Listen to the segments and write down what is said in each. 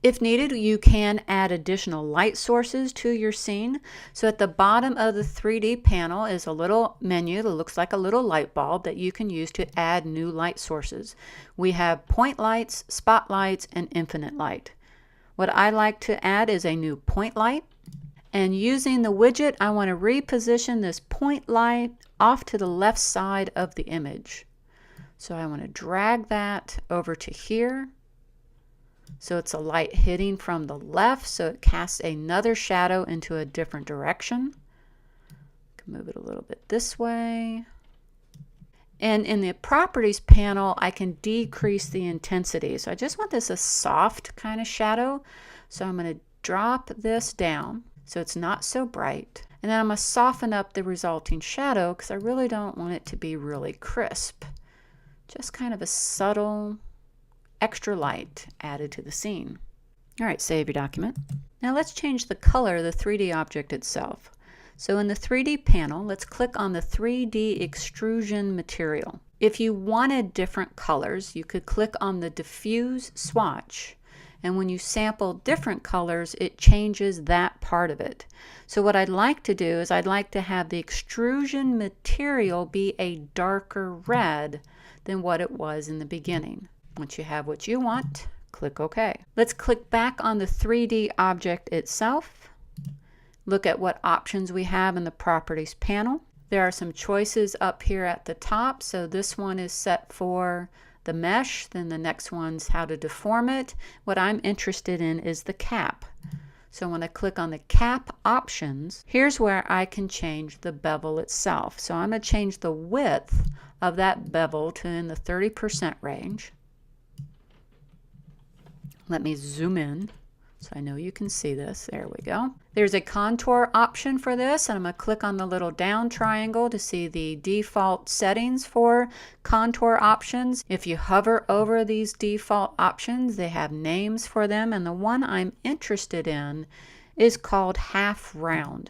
If needed, you can add additional light sources to your scene. So at the bottom of the 3D panel is a little menu that looks like a little light bulb that you can use to add new light sources. We have point lights, spotlights, and infinite light. What I like to add is a new point light. And using the widget, I want to reposition this point light off to the left side of the image. So I want to drag that over to here. So it's a light hitting from the left, so it casts another shadow into a different direction. I can move it a little bit this way. And in the properties panel, I can decrease the intensity. So I just want this a soft kind of shadow. So I'm going to drop this down so it's not so bright. And then I'm going to soften up the resulting shadow because I really don't want it to be really crisp. Just kind of a subtle extra light added to the scene. All right, save your document. Now let's change the color of the 3D object itself. So in the 3D panel, let's click on the 3D extrusion material. If you wanted different colors, you could click on the diffuse swatch. And when you sample different colors, it changes that part of it. So what I'd like to do is I'd like to have the extrusion material be a darker red than what it was in the beginning. Once you have what you want, click OK. Let's click back on the 3D object itself. Look at what options we have in the Properties panel. There are some choices up here at the top. So this one is set for the mesh. Then the next one's how to deform it. What I'm interested in is the cap. So when I click on the cap options, here's where I can change the bevel itself. So I'm going to change the width of that bevel to in the 30% range. Let me zoom in so I know you can see this. There we go. There's a contour option for this, and I'm going to click on the little down triangle to see the default settings for contour options. If you hover over these default options, they have names for them, and the one I'm interested in is called half round.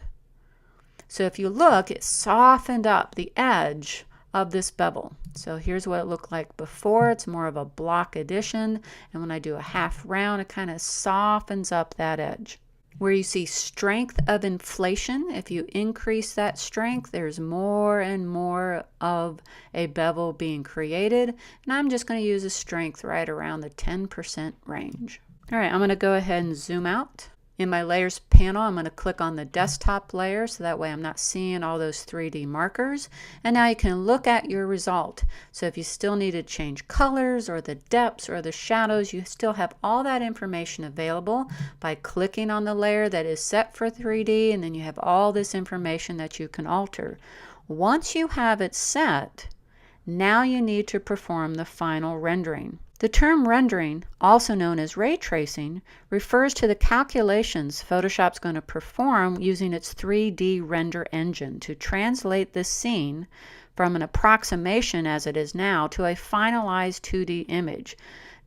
So if you look, it softened up the edge of this bevel. So here's what it looked like before. It's more of a block addition, and when I do a half round, it kind of softens up that edge. Where you see strength of inflation, if you increase that strength, there's more and more of a bevel being created, and I'm just going to use a strength right around the 10% range. All right, I'm going to go ahead and zoom out. In my layers panel, I'm going to click on the desktop layer so that way I'm not seeing all those 3D markers. And now you can look at your result. So if you still need to change colors or the depths or the shadows, you still have all that information available by clicking on the layer that is set for 3D, and then you have all this information that you can alter. Once you have it set, now you need to perform the final rendering. The term rendering, also known as ray tracing, refers to the calculations Photoshop's going to perform using its 3D render engine to translate this scene from an approximation as it is now to a finalized 2D image.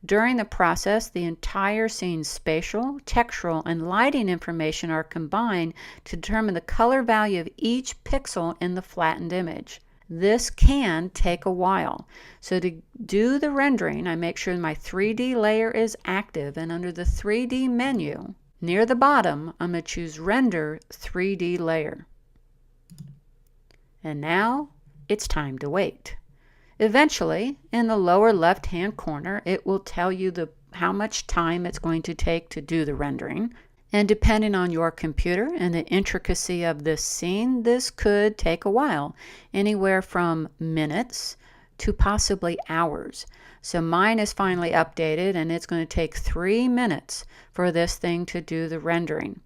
During the process, the entire scene's spatial, textural, and lighting information are combined to determine the color value of each pixel in the flattened image. This can take a while. So to do the rendering, I make sure my 3D layer is active, and under the 3D menu, near the bottom, I'm going to choose Render 3D Layer. And now it's time to wait. Eventually, in the lower left-hand corner, it will tell you how much time it's going to take to do the rendering. And depending on your computer and the intricacy of this scene, this could take a while, anywhere from minutes to possibly hours. So mine is finally updated, and it's going to take 3 minutes for this thing to do the rendering.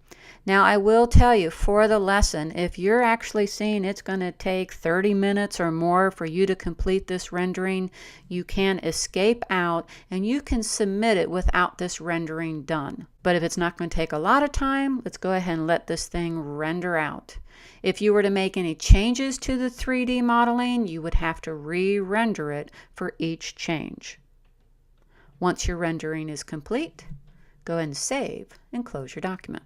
Now I will tell you, for the lesson, if you're actually seeing it's going to take 30 minutes or more for you to complete this rendering, you can escape out and you can submit it without this rendering done. But if it's not going to take a lot of time, let's go ahead and let this thing render out. If you were to make any changes to the 3D modeling, you would have to re-render it for each change. Once your rendering is complete, go ahead and save and close your document.